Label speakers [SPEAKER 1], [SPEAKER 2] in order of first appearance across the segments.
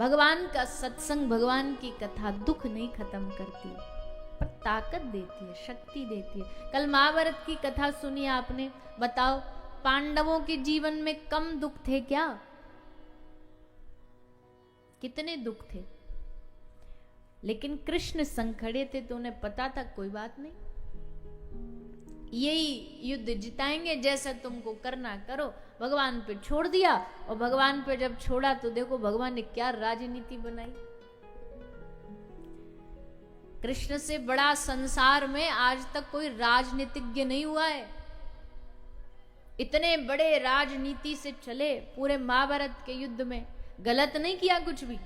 [SPEAKER 1] भगवान का सत्संग, भगवान की कथा दुख नहीं खत्म करती, पर ताकत देती है, शक्ति देती है। कल महाभारत की कथा सुनी आपने, बताओ पांडवों के जीवन में कम दुख थे क्या? कितने दुख थे, लेकिन कृष्ण संग खड़े थे तो उन्हें पता था कोई बात नहीं, यही युद्ध जिताएंगे, जैसा तुमको करना करो। भगवान पे छोड़ दिया, और भगवान पे जब छोड़ा तो देखो भगवान ने क्या राजनीति बनाई। कृष्ण से बड़ा संसार में आज तक कोई राजनीतिज्ञ नहीं हुआ है। इतने बड़े राजनीति से चले पूरे महाभारत के युद्ध में, गलत नहीं किया कुछ भी,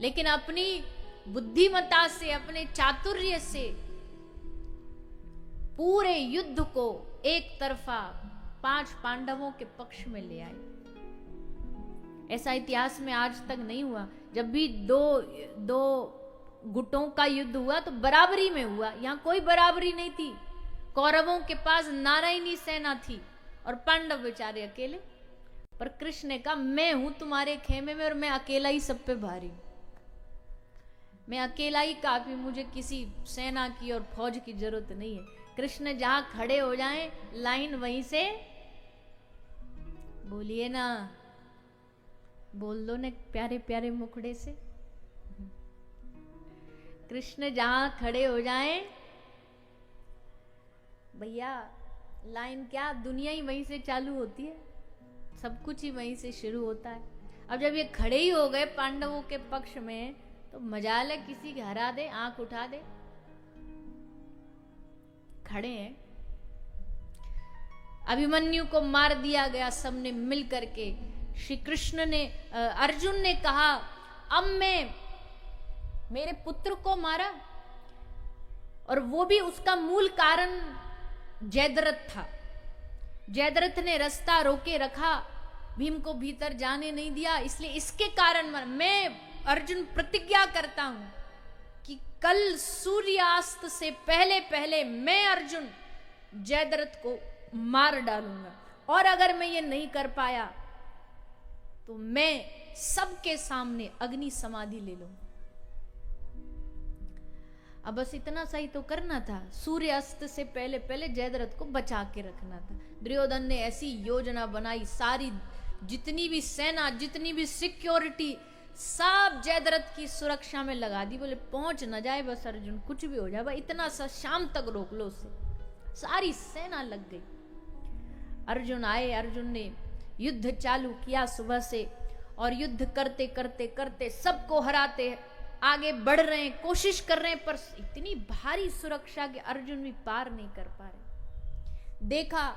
[SPEAKER 1] लेकिन अपनी बुद्धिमत्ता से, अपने चातुर्य से पूरे युद्ध को एक तरफा 5 पांडवों के पक्ष में ले आए। ऐसा इतिहास में आज तक नहीं हुआ। जब भी दो गुटों का युद्ध हुआ तो बराबरी में हुआ, यहां कोई बराबरी नहीं थी। कौरवों के पास नारायणी सेना थी और पांडव बेचारे अकेले। पर कृष्ण ने कहा मैं हूं तुम्हारे खेमे में और मैं अकेला ही सब पे भारी हूं, मैं अकेला ही काफी, मुझे किसी सेना की और फौज की जरूरत नहीं है। कृष्ण जहां खड़े हो जाएं लाइन वहीं से, बोलिए ना, बोल दो ने प्यारे प्यारे मुखड़े से, कृष्ण जहां खड़े हो जाएं भैया लाइन क्या, दुनिया ही वहीं से चालू होती है, सब कुछ ही वहीं से शुरू होता है। अब जब ये खड़े ही हो गए पांडवों के पक्ष में तो मजाल है किसी के हरा दे, आंख उठा दे। खड़े हैं, अभिमन्यु को मार दिया गया सबने मिल करके। श्री कृष्ण ने, अर्जुन ने कहा अब मैं मेरे पुत्र को मारा, और वो भी उसका मूल कारण जयद्रथ था। जयद्रथ ने रास्ता रोके रखा, भीम को भीतर जाने नहीं दिया, इसलिए इसके कारण मैं अर्जुन प्रतिज्ञा करता हूं कि कल सूर्यास्त से पहले पहले मैं अर्जुन जयद्रथ को मार डालूंगा, और अगर मैं ये नहीं कर पाया तो मैं सबके सामने अग्नि समाधि ले लूंगा। अब बस इतना सही तो करना था, सूर्यास्त से पहले पहले जयद्रथ को बचा के रखना था। दुर्योधन ने ऐसी योजना बनाई, सारी जितनी भी सेना, जितनी भी सिक्योरिटी सब जयद्रथ की सुरक्षा में लगा दी। बोले पहुंच न जाए बस अर्जुन, कुछ भी हो जाए भाई, इतना सा शाम तक रोक लो उसे। सारी सेना लग गई। अर्जुन आए, अर्जुन ने युद्ध चालू किया सुबह से, और युद्ध करते करते करते सबको हराते आगे बढ़ रहे हैं, कोशिश कर रहे हैं, पर इतनी भारी सुरक्षा के अर्जुन भी पार नहीं कर पा रहे। देखा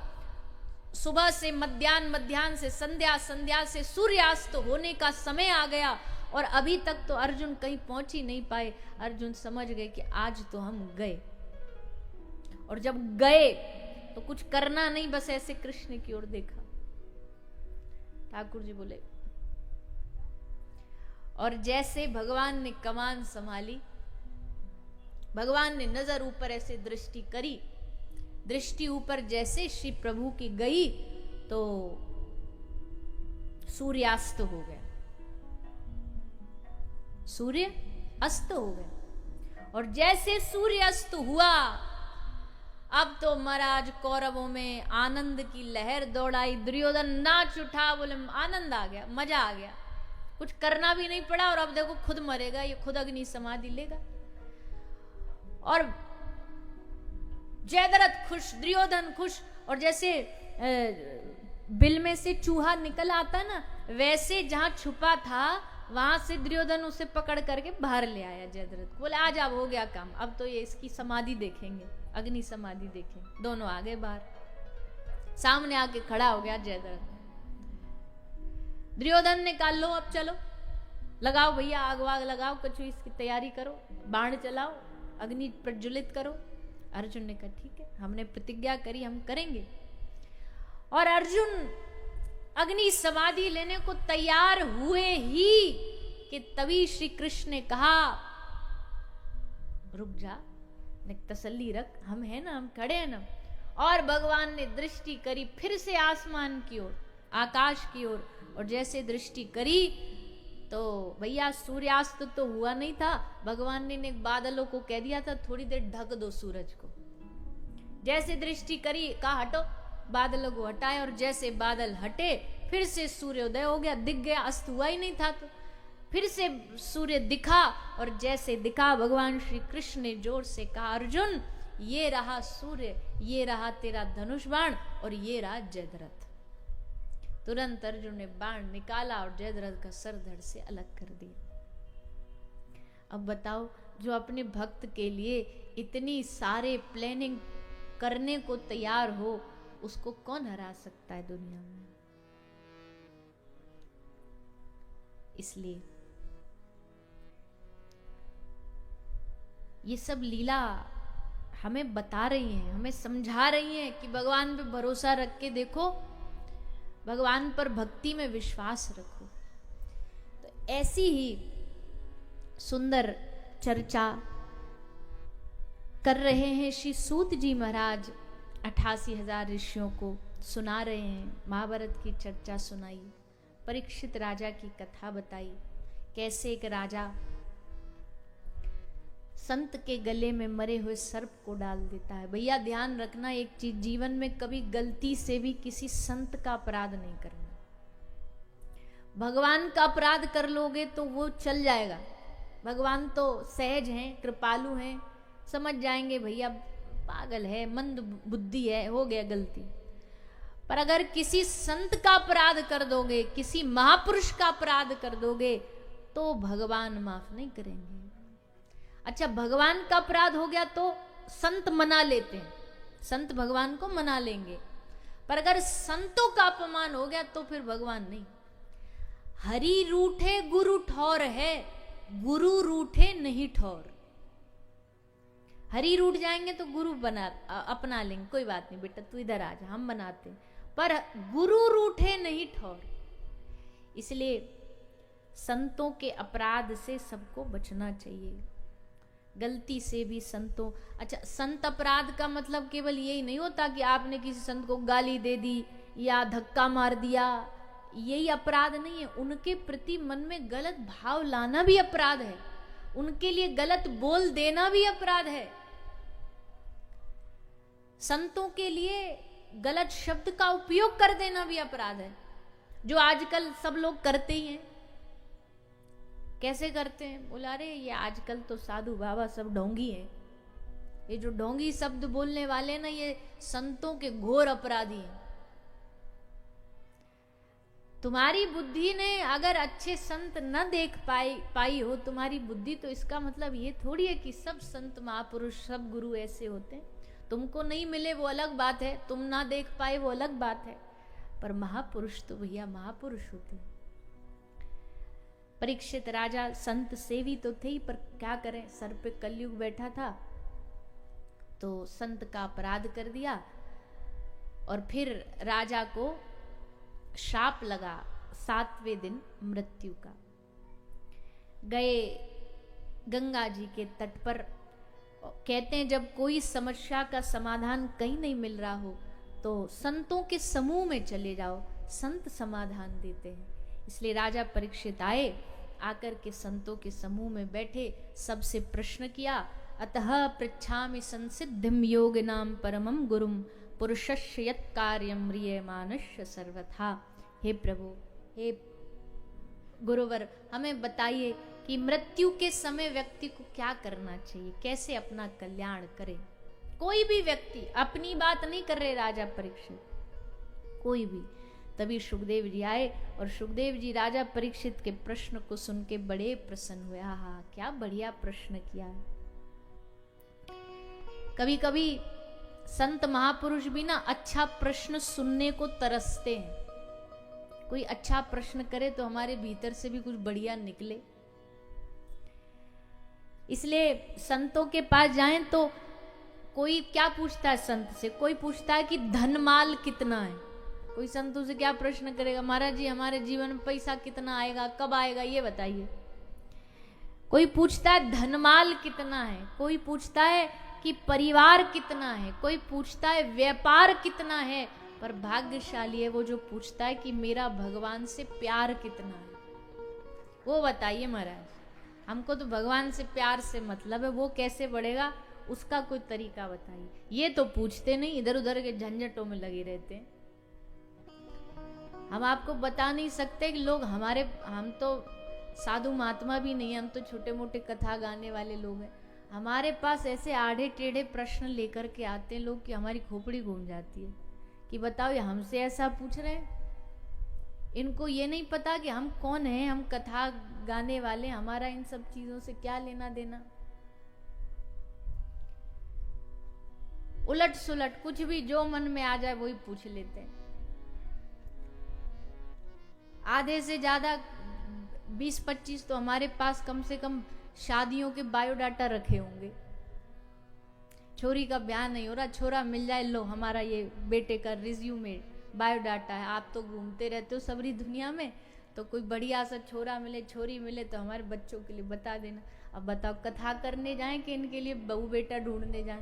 [SPEAKER 1] सुबह से मध्याह्न, मध्याह्न से संध्या, संध्या से सूर्यास्त होने का समय आ गया, और अभी तक तो अर्जुन कहीं पहुंच ही नहीं पाए। अर्जुन समझ गए कि आज तो हम गए, और जब गए तो कुछ करना नहीं, बस ऐसे कृष्ण की ओर देखा। ठाकुर जी बोले, और जैसे भगवान ने कमान संभाली, भगवान ने नजर ऊपर ऐसे दृष्टि करी, दृष्टि ऊपर जैसे श्री प्रभु की गई तो सूर्यास्त हो गया, सूर्य अस्त हो गया। और जैसे सूर्य अस्त हुआ, अब तो महाराज कौरवों में आनंद की लहर दौड़ाई। दुर्योधन नाच उठा, बोले आनंद आ गया, मजा आ गया, कुछ करना भी नहीं पड़ा, और अब देखो खुद मरेगा, ये खुद अग्नि समाधि लेगा। और जयद्रथ खुश, दुर्योधन खुश, और जैसे बिल में से चूहा निकल आता ना, वैसे जहां छुपा था वहां से दुर्योधन उसे पकड़ करके बाहर ले आया जयद्रथ को। बोले आज अब हो गया काम, अब तो ये इसकी समाधि देखेंगे, अग्नि समाधि देखेंगे। दोनों आ गए बाहर, सामने आके खड़ा हो गया जयद्रथ। दुर्योधन ने कहा लो अब चलो, लगाओ भैया आग वाग लगाओ, कुछ इसकी तैयारी करो, बाण चलाओ, अग्नि प्रज्वलित करो। अर्जुन ने कहा ठीक है, हमने प्रतिज्ञा करी, हम करेंगे। और अर्जुन अग्नि समाधि लेने को तैयार हुए ही कि तभी श्री कृष्ण ने कहा रुक जा, तसल्ली रख, हम हैं ना, हम खड़े हैं ना। और भगवान ने दृष्टि करी फिर से आसमान की ओर, आकाश की ओर, और जैसे दृष्टि करी तो भैया सूर्यास्त तो हुआ नहीं था, भगवान ने बादलों को कह दिया था थोड़ी देर ढक दो सूरज को। जैसे दृष्टि करी, कहा हटो, बादलों को हटाए, और जैसे बादल हटे फिर से सूर्योदय हो गया, दिख गया, अस्त हुआ ही नहीं था। तो फिर से सूर्य दिखा, और जैसे दिखा भगवान श्री कृष्ण ने जोर से कहा, अर्जुन ये रहा सूर्य, ये रहा तेरा धनुष बाण, और ये रहा जयद्रथ। तुरंत अर्जुन ने बाण निकाला और जयद्रथ का सर धड़ से अलग कर दिया। अब बताओ, जो अपने भक्त के लिए इतनी सारे प्लानिंग करने को तैयार हो, उसको कौन हरा सकता है दुनिया में। इसलिए ये सब लीला हमें बता रही हैं, हमें समझा रही हैं कि भगवान पे भरोसा रख के देखो, भगवान पर भक्ति में विश्वास रखो। तो ऐसी ही सुंदर चर्चा कर रहे हैं श्री सूत जी महाराज। 88,000 ऋषियों को सुना रहे हैं, महाभारत की चर्चा सुनाई, परीक्षित राजा की कथा बताई, कैसे एक राजा संत के गले में मरे हुए सर्प को डाल देता है। भैया ध्यान रखना एक चीज, जीवन में कभी गलती से भी किसी संत का अपराध नहीं करना। भगवान का अपराध कर लोगे तो वो चल जाएगा, भगवान तो सहज हैं, कृपालु हैं, समझ जाएंगे भैया पागल है, मंद बुद्धि है, हो गया गलती। पर अगर किसी संत का अपराध कर दोगे, किसी महापुरुष का अपराध कर दोगे, तो भगवान माफ नहीं करेंगे। अच्छा, भगवान का अपराध हो गया तो संत मना लेते हैं, संत भगवान को मना लेंगे, पर अगर संतों का अपमान हो गया तो फिर भगवान नहीं। हरि रूठे गुरु ठौर है, गुरु रूठे नहीं ठौर। हरि रूठ जाएंगे तो गुरु अपना लेंगे, कोई बात नहीं बेटा तू इधर आ जा, हम बनाते, पर गुरु रूठे नहीं ठौर। इसलिए संतों के अपराध से सबको बचना चाहिए, गलती से भी संतों। अच्छा, संत अपराध का मतलब केवल यही नहीं होता कि आपने किसी संत को गाली दे दी या धक्का मार दिया, यही अपराध नहीं है। उनके प्रति मन में गलत भाव लाना भी अपराध है, उनके लिए गलत बोल देना भी अपराध है, संतों के लिए गलत शब्द का उपयोग कर देना भी अपराध है, जो आजकल सब लोग करते ही हैं। कैसे करते हैं? बोला रे ये आजकल तो साधु बाबा सब ढोंगी हैं, ये जो ढोंगी शब्द बोलने वाले ना, ये संतों के घोर अपराधी हैं। तुम्हारी बुद्धि ने अगर अच्छे संत न देख पाई हो तुम्हारी बुद्धि, तो इसका मतलब ये थोड़ी है कि सब संत महापुरुष सब गुरु ऐसे होते हैं। तुमको नहीं मिले वो अलग बात है, तुम ना देख पाए वो अलग बात है, पर महापुरुष तो भैया महापुरुष होते हैं। परीक्षित राजा संत सेवी तो थे ही, पर क्या करें, सर पे कलयुग बैठा था तो संत का अपराध कर दिया, और फिर राजा को शाप लगा 7वें दिन मृत्यु का। गए गंगा जी के तट पर, कहते हैं जब कोई समस्या का समाधान कहीं नहीं मिल रहा हो तो संतों के समूह में चले जाओ, संत समाधान देते हैं। इसलिए राजा परीक्षित आए, आकर के संतों के समूह में बैठे, सबसे प्रश्न किया, अतः पृच्छामि संसिद्धिम योगिनाम परमम गुरुम पुरुषस्य यत् कार्यं म्रियमाणस्य सर्वथा। हे प्रभु, हे गुरुवर, हमें बताइए कि मृत्यु के समय व्यक्ति को क्या करना चाहिए, कैसे अपना कल्याण करे। कोई भी व्यक्ति, अपनी बात नहीं कर रहे राजा परीक्षित, कोई भी। तभी सुखदेव जी आए, और सुखदेव जी राजा परीक्षित के प्रश्न को सुन के बड़े प्रसन्न हुए। हाँ, क्या बढ़िया प्रश्न किया है। कभी कभी संत महापुरुष भी ना अच्छा प्रश्न सुनने को तरसते हैं। कोई अच्छा प्रश्न करे तो हमारे भीतर से भी कुछ बढ़िया निकले। इसलिए संतों के पास जाएं तो कोई क्या पूछता है संत से, कोई पूछता है कि धनमाल कितना है। कोई संतों से क्या प्रश्न करेगा, महाराज जी हमारे जीवन में पैसा कितना आएगा, कब आएगा, ये बताइए। कोई पूछता है धनमाल कितना है, कोई पूछता है कि परिवार कितना है, कोई पूछता है व्यापार कितना है, पर भाग्यशाली है वो जो पूछता है कि मेरा भगवान से प्यार कितना है। वो बताइए महाराज, हमको तो भगवान से प्यार से मतलब है, वो कैसे बढ़ेगा उसका कोई तरीका बताइए। ये तो पूछते नहीं, इधर उधर के झंझटों में लगे रहते हैं। हम आपको बता नहीं सकते कि लोग हम तो साधु महात्मा भी नहीं, हम तो छोटे मोटे कथा गाने वाले लोग हैं। हमारे पास ऐसे आड़े टेढ़े प्रश्न लेकर के आते हैं लोग कि हमारी खोपड़ी घूम जाती है कि बताओ ये हमसे ऐसा पूछ रहे हैं। इनको ये नहीं पता कि हम कौन हैं, हम कथा गाने वाले, हमारा इन सब चीजों से क्या लेना देना। उलट सुलट कुछ भी जो मन में आ जाए वही पूछ लेते हैं। आधे से ज्यादा 20-25 तो हमारे पास कम से कम शादियों के बायोडाटा रखे होंगे। छोरी का ब्याह नहीं हो रहा, छोरा मिल जाए, लो हमारा ये बेटे का रिज्यूमे बायोडाटा है। आप तो घूमते रहते हो सबरी दुनिया में, तो कोई बढ़िया सा छोरा मिले छोरी मिले तो हमारे बच्चों के लिए बता देना। अब बताओ कथा करने जाएं कि इनके लिए बहू बेटा ढूंढने जाएं।